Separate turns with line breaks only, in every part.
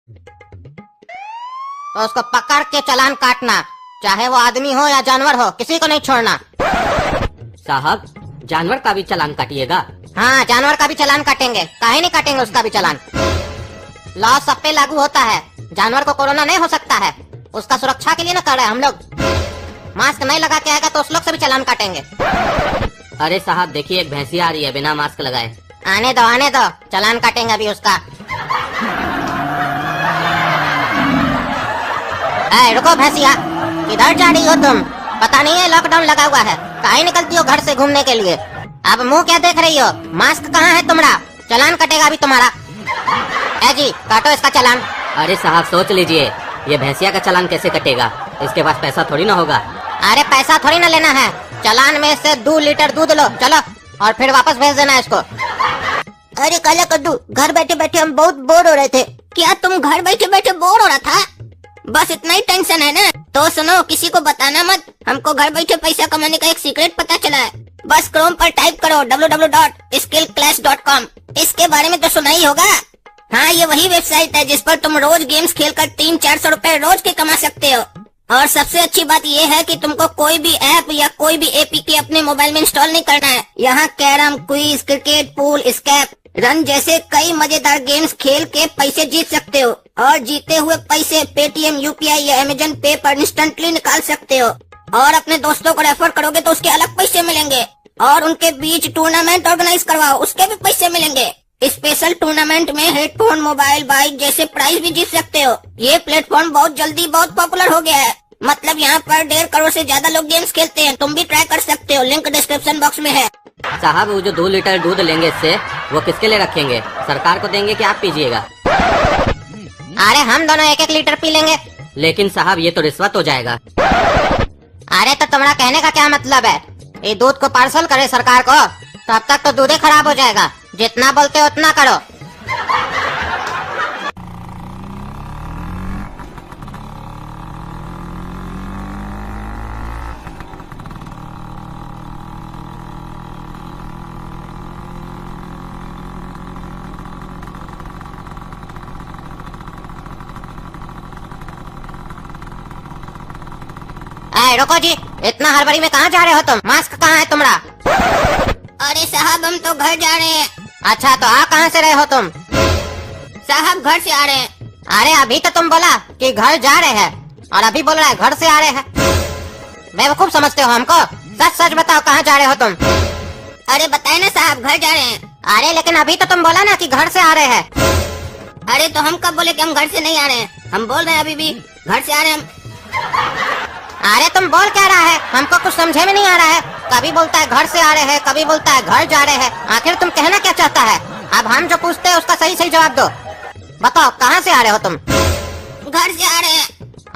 तो उसको पकड़ के चालान काटना, चाहे वो आदमी हो या जानवर हो, किसी को नहीं छोड़ना।
साहब, जानवर का भी चालान काटिएगा?
हाँ, जानवर का भी चालान काटेंगे, काहे नहीं काटेंगे उसका भी चालान। लॉ सब पे लागू होता है। जानवर को कोरोना नहीं हो सकता है, उसका सुरक्षा के लिए ना कर रहे हम लोग। मास्क नहीं लगा के आएगा तो उस लोग से भी चालान काटेंगे।
अरे साहब देखिए, एक भैंसी आ रही है बिना मास्क लगाए।
आने दो, चालान काटेंगे अभी उसका। रुको भैंसिया, किधर जा रही हो तुम? पता नहीं है लॉकडाउन लगा हुआ है, काहे निकलती हो घर से घूमने के लिए? अब मुंह क्या देख रही हो? मास्क कहाँ है तुम्हारा? चालान कटेगा अभी तुम्हारा। जी काटो इसका चालान।
अरे साहब सोच लीजिए, ये भैंसिया का चालान कैसे कटेगा? इसके पास पैसा थोड़ी ना होगा।
अरे पैसा थोड़ी ना लेना है, चालान में से 2 लीटर दूध लो, चलो, और फिर वापस भेज देना इसको। अरे काला कद्दू, घर बैठे बैठे हम बहुत बोर हो रहे थे। क्या तुम घर बैठे बैठे बोर हो रहा था? बस इतना ही टेंशन है ना? तो सुनो, किसी को बताना मत, हमको घर बैठे पैसा कमाने का एक सीक्रेट पता चला है। बस क्रोम पर टाइप करो www.skillclash.com। इसके बारे में तो सुना ही होगा। हाँ, ये वही वेबसाइट है जिस पर तुम रोज गेम्स खेलकर 300-400 रुपए रोज के कमा सकते हो। और सबसे अच्छी बात ये है कि तुमको कोई भी ऐप या कोई भी एपीके अपने मोबाइल में इंस्टॉल नहीं करना है। यहाँ कैरम, क्विज, क्रिकेट, पूल, स्कैप, रन जैसे कई मजेदार गेम्स खेल के पैसे जीत सकते हो। और जीते हुए पैसे पेटीएम, यूपीआई या अमेजन पे पर इंस्टेंटली निकाल सकते हो। और अपने दोस्तों को रेफर करोगे तो उसके अलग पैसे मिलेंगे। और उनके बीच टूर्नामेंट ऑर्गेनाइज करवाओ, उसके भी पैसे मिलेंगे। स्पेशल टूर्नामेंट में हेडफोन, मोबाइल, बाइक जैसे प्राइज भी जीत सकते हो। ये प्लेटफॉर्म बहुत जल्दी बहुत पॉपुलर हो गया है। मतलब यहाँ पर 1.5 करोड़ से ज्यादा लोग गेम्स खेलते हैं। तुम भी ट्राई कर सकते हो, लिंक डिस्क्रिप्शन बॉक्स में है।
साहब, वो जो 2 लीटर दूध लेंगे इससे, वो किसके लिए रखेंगे? सरकार को देंगे कि आप पीजिएगा?
अरे हम दोनों 1-1 लीटर पी लेंगे।
लेकिन साहब ये तो रिश्वत हो जाएगा।
अरे तो तुम्हारा कहने का क्या मतलब है? ये दूध को पार्सल करे सरकार को, तब तक तो दूध ही खराब हो जाएगा। जितना बोलते हो उतना करो। रुको जी, इतना हड़बड़ी में कहाँ जा रहे हो तुम? मास्क कहाँ है तुम्हारा? अरे साहब, हम तो घर जा रहे हैं। अच्छा, तो आ कहाँ से रहे हो तुम? साहब घर से आ रहे हैं। अरे अभी तो तुम बोला कि घर जा रहे हैं, और अभी बोल रहा है घर से आ रहे हैं। बेवकूफ समझते हो हमको? सच सच बताओ, कहाँ जा रहे हो तुम? अरे बताए ना साहब, घर जा रहे हैं। अरे लेकिन अभी तो तुम बोला ना कि घर से आ रहे हैं। अरे तो हम कब बोले कि हम घर से नहीं आ रहे हैं? हम बोल रहे हैं अभी भी घर से आ रहे हैं हम। अरे तुम बोल क्या रहा है? हमको कुछ समझे में नहीं आ रहा है। कभी बोलता है घर से आ रहे हैं, कभी बोलता है घर जा रहे हैं। आखिर तुम कहना क्या चाहता है? अब हम जो पूछते हैं उसका सही सही जवाब दो। बताओ, कहाँ से आ रहे हो तुम? घर से आ रहे हैं।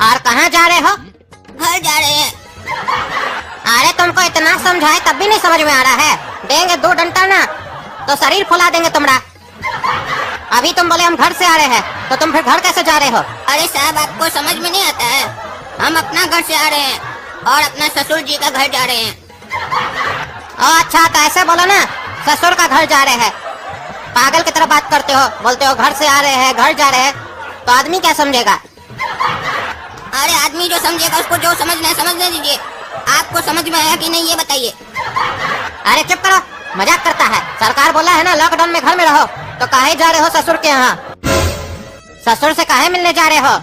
और कहाँ जा रहे हो? घर जा रहे हैं। अरे तुमको इतना समझाए तब भी नहीं समझ में आ रहा है? देंगे 2 डंडा ना तो शरीर फुला देंगे तुम्हारा। अभी तुम बोले हम घर से आ रहे हैं, तो तुम फिर घर कैसे जा रहे हो? अरे साहब, आपको समझ में नहीं आता है? हम अपना घर से आ रहे हैं और अपना ससुर जी का घर जा रहे हैं। अच्छा, तो ऐसे बोलो ना, ससुर का घर जा रहे हैं। पागल की तरह बात करते हो, बोलते हो घर से आ रहे हैं, घर जा रहे हैं, तो आदमी क्या समझेगा? अरे आदमी जो समझेगा उसको जो समझना है समझने दीजिए। आपको समझ में आया कि नहीं ये बताइए। अरे चुप करो, मजाक करता है। सरकार बोला है ना लॉकडाउन में घर में रहो, तो काहे जा रहे हो ससुर के यहाँ? ससुर से काहे मिलने जा रहे हो?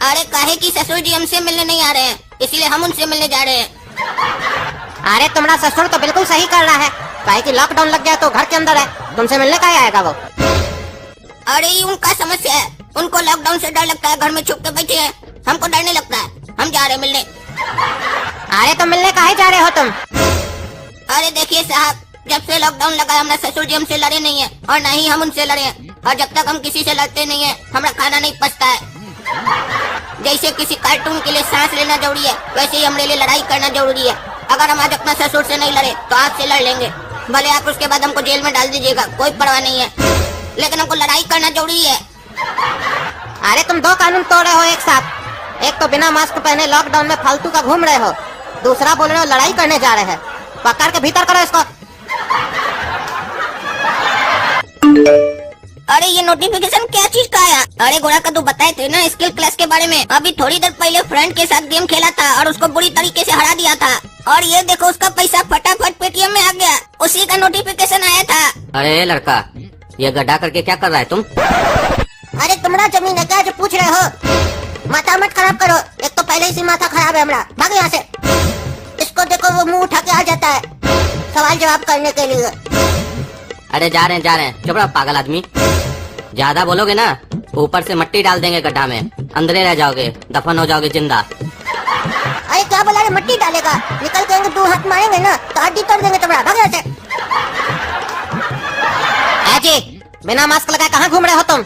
अरे काहे कि ससुर जी हमसे मिलने नहीं आ रहे हैं, इसलिए हम उनसे मिलने जा रहे हैं। अरे तुम्हारा ससुर तो बिल्कुल सही कर रहा है, काहे कि लॉकडाउन लग गया तो घर के अंदर है, तुमसे मिलने का ही आएगा वो। अरे ये उनका समस्या है, उनको लॉकडाउन से डर लगता है, घर में छुप के बैठे हैं। हमको डर नहीं लगता है, हम जा रहे हैं मिलने। अरे तो मिलने काहे जा रहे हो तुम? अरे देखिए साहब, जब से लॉकडाउन लगा हमारा ससुर जी हमसे लड़े नहीं है और न ही हम उनसे लड़े हैं। और जब तक हम किसी से लड़ते नहीं है, हमारा खाना नहीं पचता है। जैसे किसी कार्टून के लिए सांस लेना जरूरी है, वैसे ही हमारे लिए लड़ाई करना जरूरी है। अगर हम आज अपना ससुर से नहीं लड़े तो आपसे लड़ लेंगे। भले आप उसके बाद हमको जेल में डाल दीजिएगा, कोई परवाह नहीं है, लेकिन हमको लड़ाई करना जरूरी है। अरे तुम 2 कानून तोड़ रहे हो एक साथ। एक तो बिना मास्क पहने लॉकडाउन में फालतू का घूम रहे हो, दूसरा बोल रहे हो लड़ाई करने जा रहे हैं। पकड़ के भीतर करो इसको। अरे ये नोटिफिकेशन क्या चीज का है? अरे घोड़ा कद्दू बताए थे ना स्किल क्लास के बारे में। अभी थोड़ी देर पहले फ्रेंड के साथ गेम खेला था और उसको बुरी तरीके से हरा दिया था। और ये देखो उसका पैसा फटाफट पेटीएम में आ गया, उसी का नोटिफिकेशन आया था।
अरे लड़का, ये गड्ढा करके क्या कर रहा है तुम?
अरे तुम्हारा जमीन है क्या जो पूछ रहे हो? माथा मत खराब करो, एक तो पहले ही माथा खराब है हमारा। भाग यहाँ से। इसको देखो वो मुंह उठा के आ जाता है सवाल जवाब करने के लिए।
अरे जा रहे हैं, चुप रहो पागल आदमी। ज्यादा बोलोगे ना ऊपर से मिट्टी डाल देंगे गड्ढा में, अंदर रह जाओगे, दफन हो जाओगे जिंदा।
अरे क्या बोला रे, मिट्टी डालेगा? निकल के 2 हाथ मारेंगे ना तो हड्डी तोड़ देंगे तुम्हारा। भाग यहाँ से। जी बिना मास्क लगाए कहाँ घूम रहे हो तुम?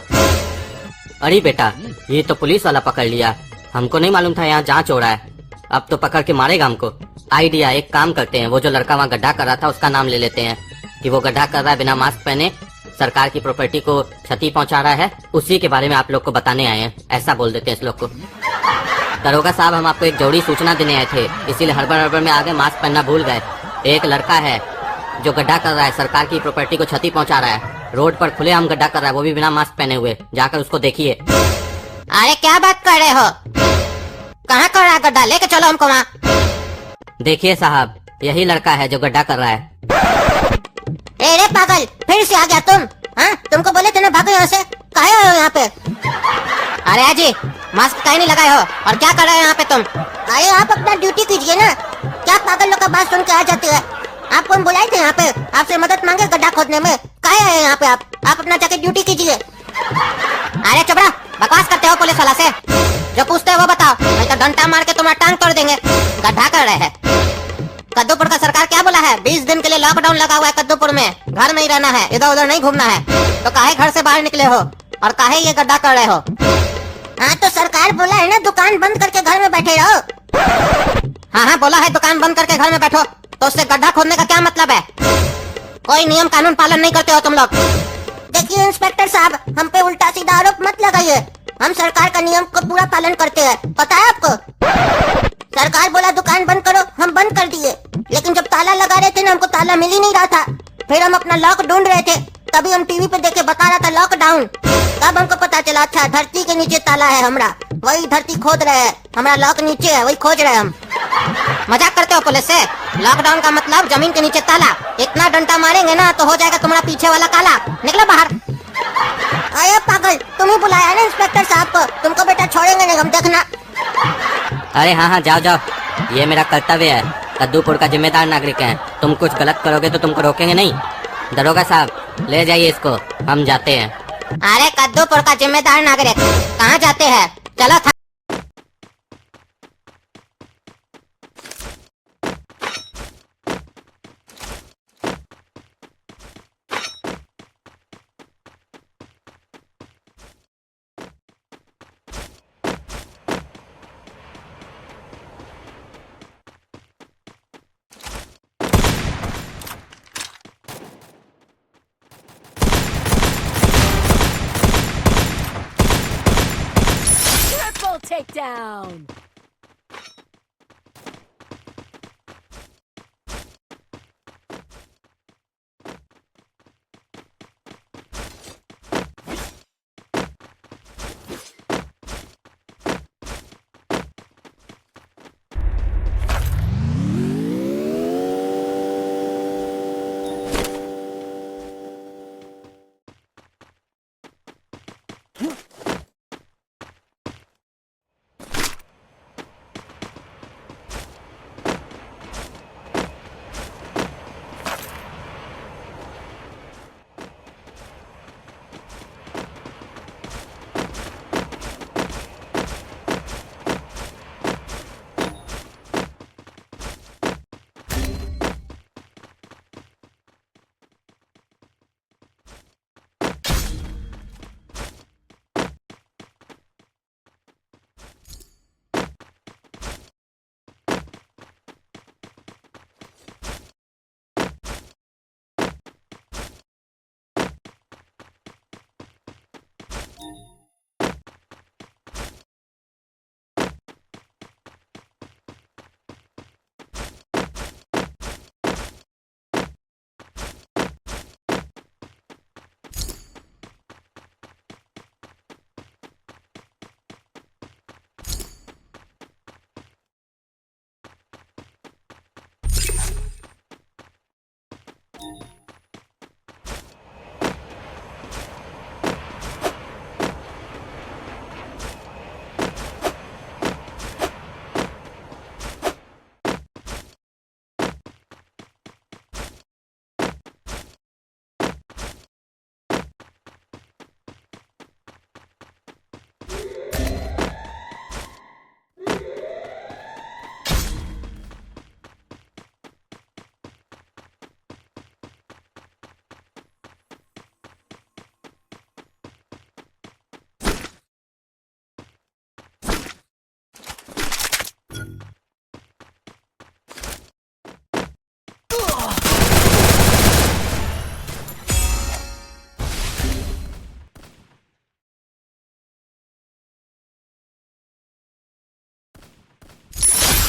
अरे बेटा, ये तो पुलिस वाला पकड़ लिया, हमको नहीं मालूम था यहाँ जांच हो रहा है। अब तो पकड़ के मारेगा हमको। आइडिया, एक काम करते हैं, वो जो लड़का वहाँ गड्ढा कर रहा था उसका नाम ले लेते हैं कि वो गड्ढा कर रहा है बिना मास्क पहने, सरकार की प्रॉपर्टी को क्षति पहुंचा रहा है, उसी के बारे में आप लोग को बताने आए हैं, ऐसा बोल देते हैं इस लोग को। दरोगा साहब, हम आपको एक जरूरी सूचना देने आए थे, इसीलिए हड़बड़ में आगे मास्क पहनना भूल गए। एक लड़का है जो गड्ढा कर रहा है, सरकार की प्रॉपर्टी को क्षति पहुंचा रहा है, रोड पर खुलेआम गड्ढा कर रहा है, वो भी बिना मास्क पहने हुए। जाकर उसको देखिए।
अरे क्या बात कर रहे हो? कहाँ कर रहा है गड्ढा? लेके चलो हमको वहाँ।
देखिए साहब, यही लड़का है जो गड्ढा कर रहा है।
अरे पागल, फिर से आ गया तुम? हाँ, तुमको बोले थे ना भागो यहाँ से, काहे आए हो यहाँ पे? अरे अजी, मास्क काहे नहीं लगाए हो और क्या कर रहे हो यहाँ पे तुम? अरे आप अपना ड्यूटी कीजिए ना, क्या पागल लोग का बात सुन के आ जाती है? आपको हम बुलाए थे यहाँ पे, आपसे मदद मांगे गड्ढा खोदने में, काहे आए यहाँ पे? आप अपना जाके ड्यूटी कीजिए। अरे चुप रहो, बकवास करते हो पुलिस वाला से। जो पूछते हो वो बताओ, नहीं तो डंडा मार के तुम्हारा टांग तोड़ देंगे। गड्ढा कर रहे हैं। कद्दूपुर का सरकार क्या बोला है? 20 दिन के लिए लॉकडाउन लगा हुआ है कद्दूपुर में, घर में ही रहना है, इधर उधर नहीं घूमना है। तो काहे घर से बाहर निकले हो और काहे ये गड्ढा कर रहे हो? हाँ तो सरकार बोला है ना दुकान बंद करके घर में बैठे रहो। हाँ बोला है दुकान बंद करके घर में बैठो, तो उससे गड्ढा खोदने का क्या मतलब है? कोई नियम कानून पालन नहीं करते हो तुम लोग। देखिए इंस्पेक्टर साहब, हम पे उल्टा सीधा आरोप मत लगाइए, हम सरकार का नियम को पूरा पालन करते हैं, पता है आपको? सरकार बोला दुकान बंद करो, हम बंद कर दिए, लेकिन जब ताला लगा रहे थे ना, हमको ताला मिल ही नहीं रहा था। फिर हम अपना लॉक ढूंढ रहे थे, तभी हम टीवी पे देखे बता रहा था लॉकडाउन। तब हमको पता चला, अच्छा धरती के नीचे ताला है हमरा, वही धरती खोद रहे हैं, हमारा लॉक नीचे है, वही खोज रहे हैं हम। मजाक करते हो पुलिस से? लॉकडाउन का मतलब जमीन के नीचे ताला। इतना डंडा मारेंगे ना तो हो जाएगा तुम्हारा पीछे वाला काला। निकलो बाहर। अरे पागल, तुम ही बुलाया ना इंस्पेक्टर साहब को, तुमको बेटा छोड़ेंगे नहीं हम, देखना।
अरे हाँ, जाओ, ये मेरा कर्तव्य है, कद्दूपुर का जिम्मेदार नागरिक है। तुम कुछ गलत करोगे तो तुमको रोकेंगे नहीं। दरोगा साहब, ले जाइए इसको, हम जाते हैं।
अरे कद्दूपुर का जिम्मेदार नागरिक कहाँ जाते हैं? चलो था।
Takedown!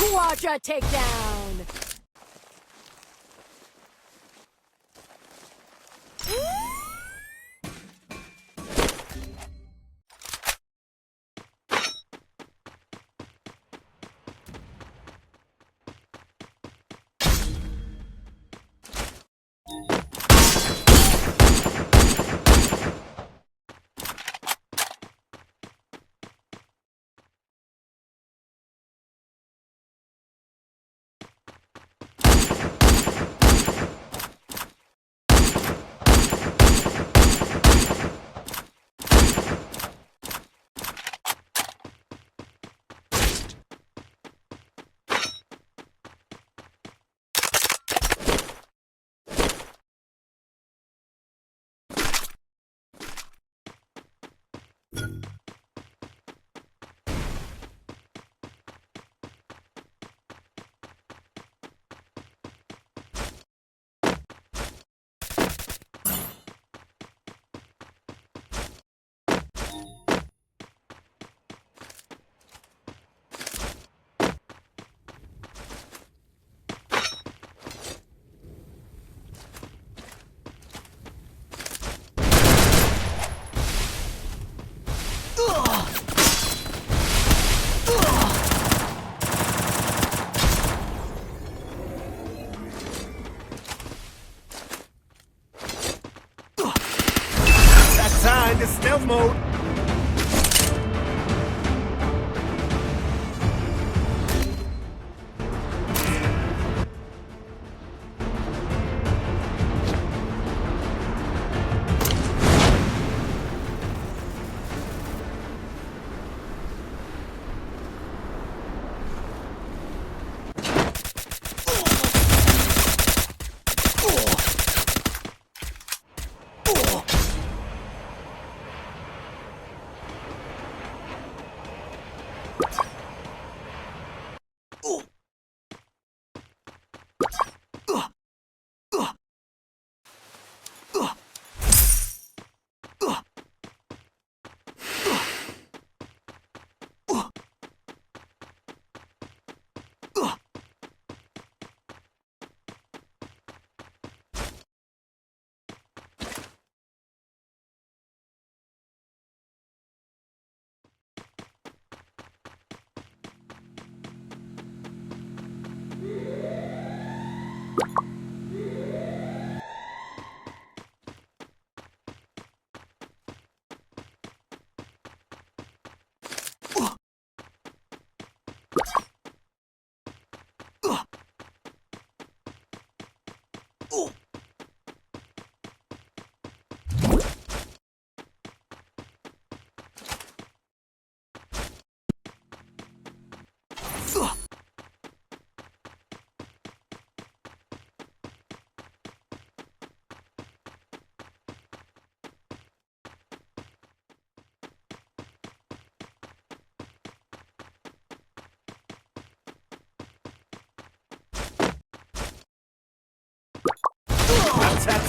Quadra takedown.
Time to stealth mode.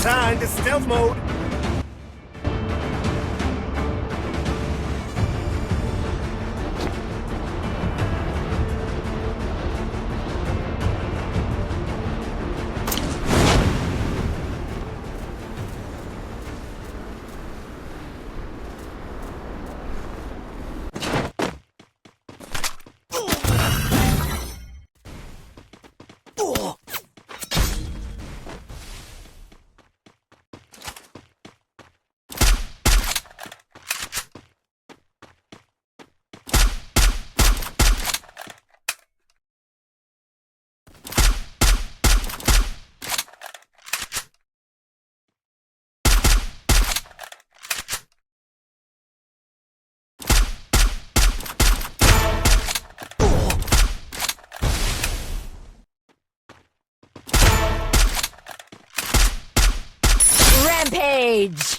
Time to stealth mode.
Rampage.